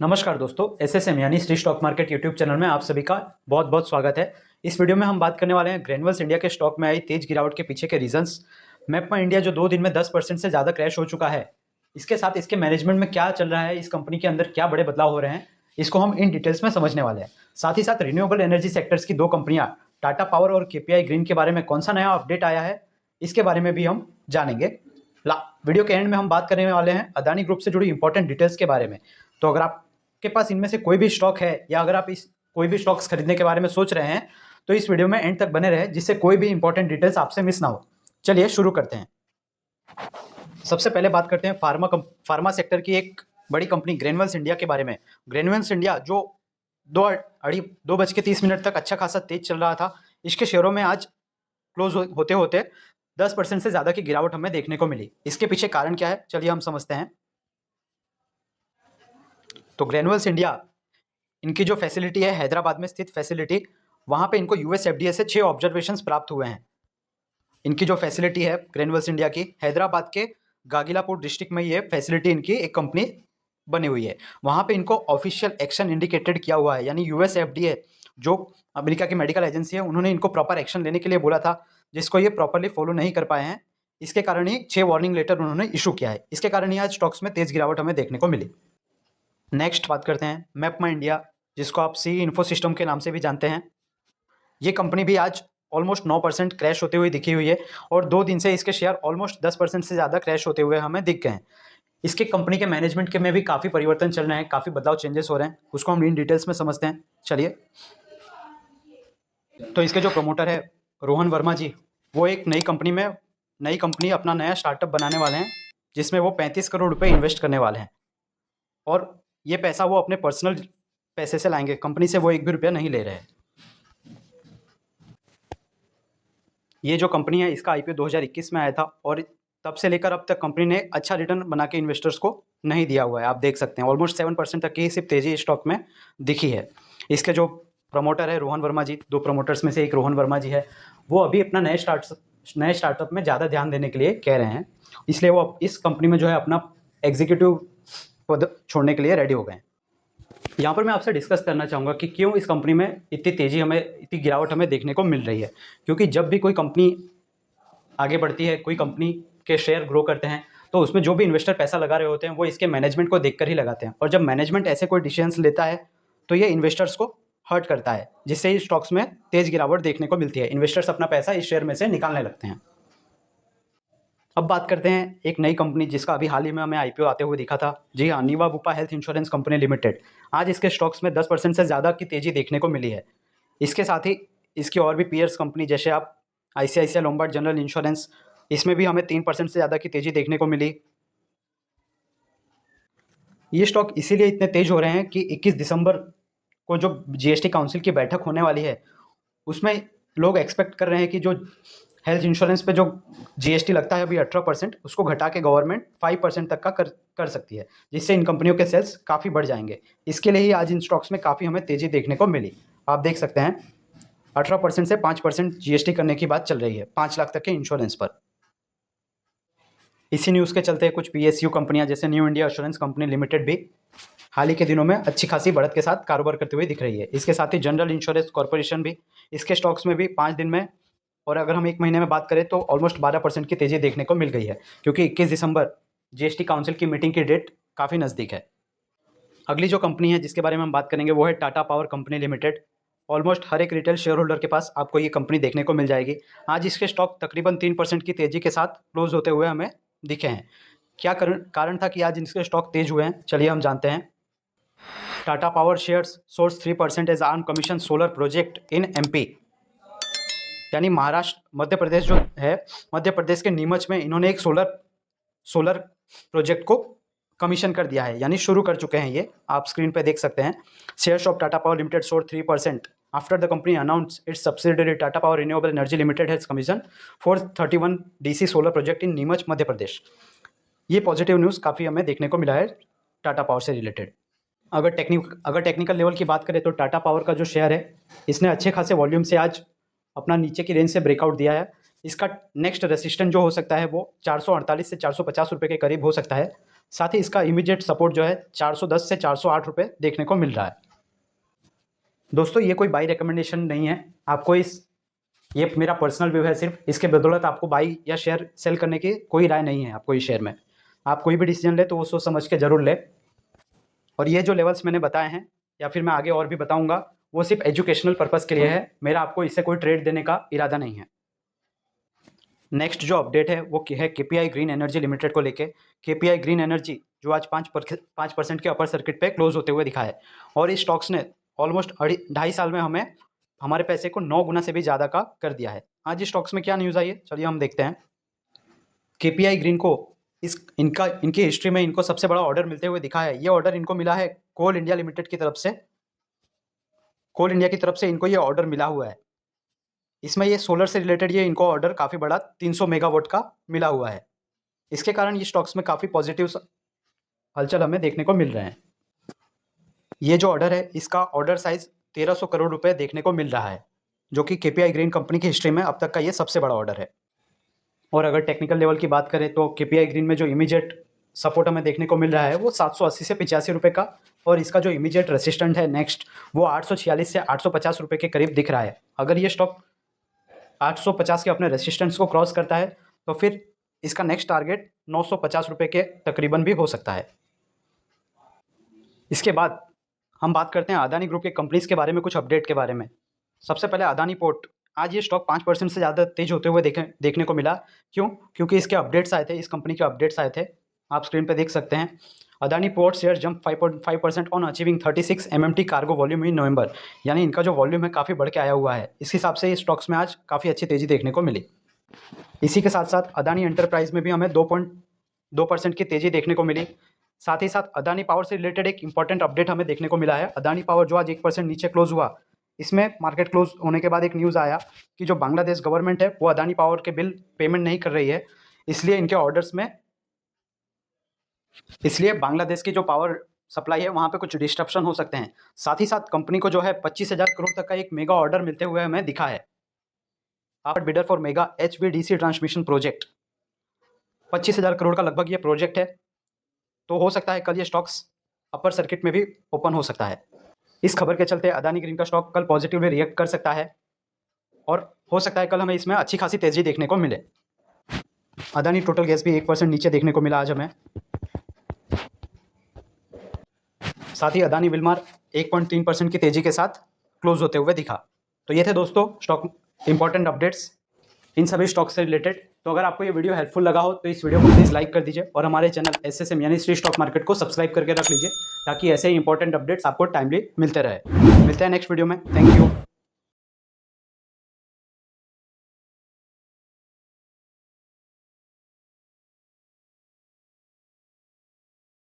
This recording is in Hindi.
नमस्कार दोस्तों, एसएसएम यानी Shri stock market YouTube channel में आप सभी का बहुत बहुत स्वागत है। इस वीडियो में हम बात करने वाले हैं ग्रैन्युअल्स इंडिया के स्टॉक में आई तेज गिरावट के पीछे के रीजंस। मैप्मा इंडिया जो 2 दिन में 10% से ज़्यादा क्रैश हो चुका है, इसके साथ इसके मैनेजमेंट में क्या चल रहा है, इस कंपनी के अंदर क्या बड़े बदलाव हो रहे हैं, इसको हम इन डिटेल्स में समझने वाले हैं। साथ ही साथ रिन्यूएबल एनर्जी सेक्टर्स की 2 कंपनियां टाटा पावर और केपीआई ग्रीन के बारे में कौन सा नया अपडेट आया है, इसके बारे में भी हम जानेंगे। वीडियो के एंड में हम बात करने वाले हैं अदानी ग्रुप से जुड़ी इंपॉर्टेंट डिटेल्स के बारे में। तो अगर आपके पास इनमें से कोई भी स्टॉक है या अगर आप इस कोई भी स्टॉक्स खरीदने के बारे में सोच रहे हैं तो इस वीडियो में एंड तक बने रहे, जिससे कोई भी इंपॉर्टेंट डिटेल्स आपसे मिस ना हो। चलिए शुरू करते हैं। सबसे पहले बात करते हैं फार्मा सेक्टर की एक बड़ी कंपनी ग्रैन्युअल्स इंडिया के बारे में। ग्रैन्युअल्स इंडिया जो 2:30 तक अच्छा खासा तेज चल रहा था, इसके शेयरों में आज क्लोज होते होते 10% से ज़्यादा की गिरावट हमें देखने को मिली। इसके पीछे कारण क्या है, चलिए हम समझते हैं। तो ग्रैन्युअल्स इंडिया, इनकी जो फैसिलिटी है हैदराबाद में स्थित फैसिलिटी, वहाँ पे इनको यूएस एफडीए से 6 ऑब्जर्वेशंस प्राप्त हुए हैं। इनकी जो फैसिलिटी है ग्रैन्युअल्स इंडिया की, हैदराबाद के गागिलापुर डिस्ट्रिक्ट में ये फैसिलिटी इनकी एक कंपनी बनी हुई है। वहाँ पे इनको ऑफिशियल एक्शन इंडिकेटेड किया हुआ है, यानी यूएस एफडीए जो अमेरिका की मेडिकल एजेंसी है, उन्होंने इनको प्रॉपर एक्शन लेने के लिए बोला था, जिसको ये प्रॉपरली फॉलो नहीं कर पाए हैं। इसके कारण ही 6 वार्निंग लेटर उन्होंने इशू किया है। इसके कारण ही आज स्टॉक्स में तेज गिरावट हमें देखने को मिली। नेक्स्ट बात करते हैं मैप्मा इंडिया, जिसको आप सी इन्फो सिस्टम के नाम से भी जानते हैं। ये कंपनी भी आज ऑलमोस्ट 9% क्रैश होते हुए दिखी हुई है और 2 दिन से इसके शेयर ऑलमोस्ट 10% से ज़्यादा क्रैश होते हुए हमें दिख गए हैं। इसके कंपनी के मैनेजमेंट के में भी काफ़ी परिवर्तन चल रहे हैं, काफ़ी बदलाव चेंजेस हो रहे हैं, उसको हम इन डिटेल्स में समझते हैं। चलिए, तो इसके जो प्रमोटर है रोहन वर्मा जी, वो एक नई कंपनी अपना नया स्टार्टअप बनाने वाले हैं, जिसमें वो 35 करोड़ रुपए इन्वेस्ट करने वाले हैं और ये पैसा वो अपने पर्सनल पैसे से लाएंगे, कंपनी से वो 1 भी रुपया नहीं ले रहे हैं। ये जो कंपनी है, इसका आईपीओ 2021 में आया था और तब से लेकर अब तक कंपनी ने अच्छा रिटर्न बना के इन्वेस्टर्स को नहीं दिया हुआ है। आप देख सकते हैं ऑलमोस्ट 7% तक की सिर्फ तेजी स्टॉक में दिखी है। इसके जो प्रमोटर है रोहन वर्मा जी, 2 प्रमोटर्स में से एक रोहन वर्मा जी है, वो अभी अपना नए स्टार्टअप में ज़्यादा ध्यान देने के लिए कह रहे हैं, इसलिए वो इस कंपनी में जो है अपना एग्जीक्यूटिव पद छोड़ने के लिए रेडी हो गए हैं। यहाँ पर मैं आपसे डिस्कस करना चाहूँगा कि क्यों इस कंपनी में इतनी गिरावट हमें देखने को मिल रही है। क्योंकि जब भी कोई कंपनी आगे बढ़ती है, कोई कंपनी के शेयर ग्रो करते हैं, तो उसमें जो भी इन्वेस्टर पैसा लगा रहे होते हैं वो इसके मैनेजमेंट को देखकर ही लगाते हैं, और जब मैनेजमेंट ऐसे कोई डिसीजंस लेता है तो ये इन्वेस्टर्स को हर्ट करता है, जिससे इस स्टॉक्स में तेज गिरावट देखने को मिलती है। इन्वेस्टर्स अपना पैसा इस शेयर में से निकालने लगते हैं। अब बात करते हैं एक नई कंपनी जिसका अभी हाल ही में हमें आईपीओ आते हुए दिखा था। जी हाँ, Niva Bupa health insurance company limited. आज इसके स्टॉक्स में 10% से ज़्यादा की तेज़ी देखने को मिली है। इसके साथ ही इसकी और भी पीयर्स कंपनी, जैसे आप आईसीआईसीआई लोम्बार्ड जनरल इंश्योरेंस, इसमें भी हमें 3% से ज़्यादा की तेज़ी देखने को मिली। ये स्टॉक इसीलिए इतने तेज हो रहे हैं कि 21 दिसंबर को जो जीएसटी काउंसिल की बैठक होने वाली है, उसमें लोग एक्सपेक्ट कर रहे हैं कि जो हेल्थ इंश्योरेंस पे जो जीएसटी लगता है अभी 18%, उसको घटा के गवर्नमेंट 5% तक का कर सकती है, जिससे इन कंपनियों के सेल्स काफ़ी बढ़ जाएंगे। इसके लिए ही आज इन स्टॉक्स में काफ़ी हमें तेज़ी देखने को मिली। आप देख सकते हैं 18% से 5% जीएसटी करने की बात चल रही है 5 लाख तक के इंश्योरेंस पर। इसी न्यूज़ के चलते कुछ पीएसयू कंपनियां जैसे new India assurance company limited भी हाल ही के दिनों में अच्छी खासी बढ़त के साथ कारोबार करते हुए दिख रही है। इसके साथ ही जनरल इंश्योरेंस कॉर्पोरेशन भी, इसके स्टॉक्स में भी 5 दिन में, और अगर हम 1 महीने में बात करें तो ऑलमोस्ट 12% की तेज़ी देखने को मिल गई है, क्योंकि 21 दिसंबर जीएसटी काउंसिल की मीटिंग की डेट काफ़ी नज़दीक है। अगली जो कंपनी है जिसके बारे में हम बात करेंगे वो है Tata power company limited. Almost हर एक रिटेल शेयर होल्डर के पास आपको ये कंपनी देखने को मिल जाएगी। आज इसके स्टॉक तकरीबन 3% की तेज़ी के साथ क्लोज होते हुए हमें दिखे हैं। क्या कारण था कि आज इनके स्टॉक तेज हुए हैं, चलिए हम जानते हैं। Tata power shares soars 3% as arm commission solar project in MP, यानी महाराष्ट्र, मध्य प्रदेश जो है, मध्य प्रदेश के नीमच में इन्होंने एक सोलर प्रोजेक्ट को कमीशन कर दिया है, यानी शुरू कर चुके हैं। ये आप स्क्रीन पे देख सकते हैं। Shares of Tata power limited soar 3% after the company announce its subsidiary Tata power renewable energy limited has commission for 31 DC solar project in Neemuch Madhya Pradesh. ये पॉजिटिव न्यूज़ काफ़ी हमें देखने को मिला है टाटा पावर से रिलेटेड। अगर टेक्निकल लेवल की बात करें तो टाटा पावर का जो शेयर है, इसने अच्छे खासे वॉल्यूम से आज अपना नीचे की रेंज से ब्रेकआउट दिया है। इसका नेक्स्ट रेसिस्टेंट जो हो सकता है वो 448 से 450 रुपये के करीब हो सकता है। साथ ही इसका इमीडिएट सपोर्ट जो है 410 से 408 रुपये देखने को मिल रहा है। दोस्तों ये कोई बाई रिकमेंडेशन नहीं है, आपको ये मेरा पर्सनल व्यू है सिर्फ, इसके बदौलत आपको बाई या शेयर सेल करने की कोई राय नहीं है आपको इस शेयर में। आप कोई भी डिसीजन ले तो वो सोच समझ के ज़रूर ले। और ये जो लेवल्स मैंने बताए हैं या फिर मैं आगे और भी बताऊंगा वो सिर्फ एजुकेशनल पर्पज़ के लिए है, मेरा आपको इससे कोई ट्रेड देने का इरादा नहीं है। नेक्स्ट जो अपडेट है वो है केपीआई ग्रीन एनर्जी लिमिटेड को लेके। केपीआई ग्रीन एनर्जी जो आज 5% के अपर सर्किट पे क्लोज होते हुए दिखा है और इस स्टॉक्स ने ऑलमोस्ट 2.5 साल में हमें हमारे पैसे को 9 गुना से भी ज़्यादा का कर दिया है। आज इस स्टॉक्स में क्या न्यूज़ आई है चलिए हम देखते हैं। केपीआई ग्रीन को इनकी हिस्ट्री में इनको सबसे बड़ा ऑर्डर मिलते हुए दिखा है। ये ऑर्डर इनको मिला है कोल इंडिया लिमिटेड की तरफ से, कोल इंडिया की तरफ से इनको ये ऑर्डर मिला हुआ है। इसमें ये सोलर से रिलेटेड ये इनको ऑर्डर काफ़ी बड़ा 300 मेगावाट का मिला हुआ है। इसके कारण ये स्टॉक्स में काफ़ी पॉजिटिव हलचल हमें देखने को मिल रहे हैं। ये जो ऑर्डर है इसका ऑर्डर साइज 1300 करोड़ रुपए देखने को मिल रहा है, जो कि केपीआई ग्रीन कंपनी की हिस्ट्री में अब तक का ये सबसे बड़ा ऑर्डर है। और अगर टेक्निकल लेवल की बात करें तो केपीआई ग्रीन में जो इमीडिएट सपोर्ट हमें देखने को मिल रहा है वो 780 से 85 रुपये का, और इसका जो इमीडिएट रेसिस्टेंट है नेक्स्ट वो 846 से 850 रुपये के करीब दिख रहा है। अगर ये स्टॉक 850 के अपने रेसिस्टेंस को क्रॉस करता है तो फिर इसका नेक्स्ट टारगेट 950 रुपये के तकरीबन भी हो सकता है। इसके बाद हम बात करते हैं अदानी ग्रुप के कंपनीज के बारे में, कुछ अपडेट के बारे में। सबसे पहले अदानी पोर्ट, आज ये स्टॉक 5% से ज़्यादा तेज होते हुए देखने को मिला। क्यों? क्योंकि इसके अपडेट्स आए थे, इस कंपनी के अपडेट्स आए थे, आप स्क्रीन पे देख सकते हैं। Adani port share jump 5.5% on achieving 36 MMT cargo volume in November, यानी इनका जो वॉल्यूम है काफ़ी बढ़ के आया हुआ है। इस हिसाब से इस स्टॉक्स में आज काफ़ी अच्छी तेज़ी देखने को मिली। इसी के साथ साथ अदानी एंटरप्राइज में भी हमें 2.2% की तेज़ी देखने को मिली। साथ ही साथ अदानी पावर से रिलेटेड एक इंपॉर्टेंट अपडेट हमें देखने को मिला है। अदानी पावर जो आज 1% नीचे क्लोज हुआ, इसमें मार्केट क्लोज होने के बाद एक न्यूज़ आया कि जो बांग्लादेश गवर्नमेंट है वो अदानी पावर के बिल पेमेंट नहीं कर रही है, इसलिए इनके ऑर्डर्स में, इसलिए बांग्लादेश की जो पावर सप्लाई है वहाँ पे कुछ डिस्ट्रप्शन हो सकते हैं। साथ ही साथ कंपनी को जो है 25,000 करोड़ तक का एक मेगा ऑर्डर मिलते हुए हमें दिखा है। आप bidder for mega HVDC transmission project, 25,000 crore का लगभग ये प्रोजेक्ट है। तो हो सकता है कल ये स्टॉक्स अपर सर्किट में भी ओपन हो सकता है। इस खबर के चलते अदानी ग्रीन का स्टॉक कल पॉजिटिवली रिएक्ट कर सकता है और हो सकता है कल हमें इसमें अच्छी खासी तेज़ी देखने को मिले। अदानी टोटल गैस भी 1% नीचे देखने को मिला आज हमें। साथ ही अदानी विलमार 1.3% की तेज़ी के साथ क्लोज होते हुए दिखा। तो ये थे दोस्तों स्टॉक इंपॉर्टेंट अपडेट्स इन सभी स्टॉक से रिलेटेड। तो अगर आपको ये वीडियो हेल्पफुल लगा हो तो इस वीडियो को प्लीज़ लाइक कर दीजिए और हमारे चैनल SSM यानी श्री स्टॉक मार्केट को सब्सक्राइब करके रख लीजिए, ताकि ऐसे ही इंपॉर्टेंट अपडेट्स आपको टाइमली मिलते रहे। मिलते हैं नेक्स्ट वीडियो में। Thank you.